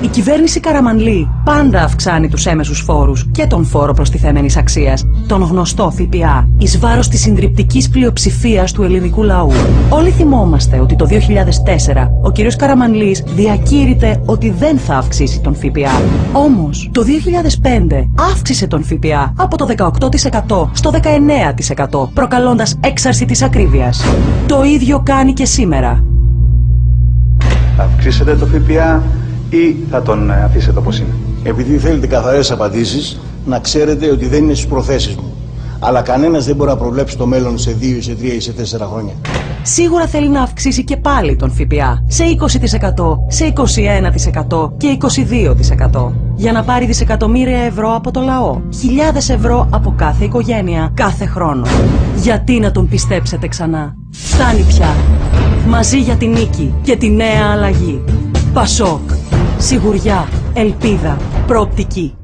Η κυβέρνηση Καραμανλή πάντα αυξάνει τους έμεσους φόρους και τον φόρο προστιθέμενης αξίας, τον γνωστό ΦΠΑ, εις βάρος της συντριπτικής πλειοψηφίας του ελληνικού λαού. Όλοι θυμόμαστε ότι το 2004 ο κ. Καραμανλής διακήρυτε ότι δεν θα αυξήσει τον ΦΠΑ. Όμως, το 2005 αύξησε τον ΦΠΑ από το 18% στο 19%, προκαλώντας έξαρση της ακρίβειας. Το ίδιο κάνει και σήμερα. Θα αυξήσετε το ΦΠΑ ή θα τον αφήσετε όπως είναι? Επειδή θέλετε καθαρές απαντήσεις, να ξέρετε ότι δεν είναι στις προθέσεις μου. Αλλά κανένας δεν μπορεί να προβλέψει το μέλλον σε 2, σε 3 ή σε 4 χρόνια. Σίγουρα θέλει να αυξήσει και πάλι τον ΦΠΑ σε 20%, σε 21% και 22%. Για να πάρει δισεκατομμύρια ευρώ από το λαό. Χιλιάδες ευρώ από κάθε οικογένεια, κάθε χρόνο. Γιατί να τον πιστέψετε ξανά? Φτάνει πια. Μαζί για την νίκη και τη νέα αλλαγή. Πασόκ. Σιγουριά. Ελπίδα. Προοπτική.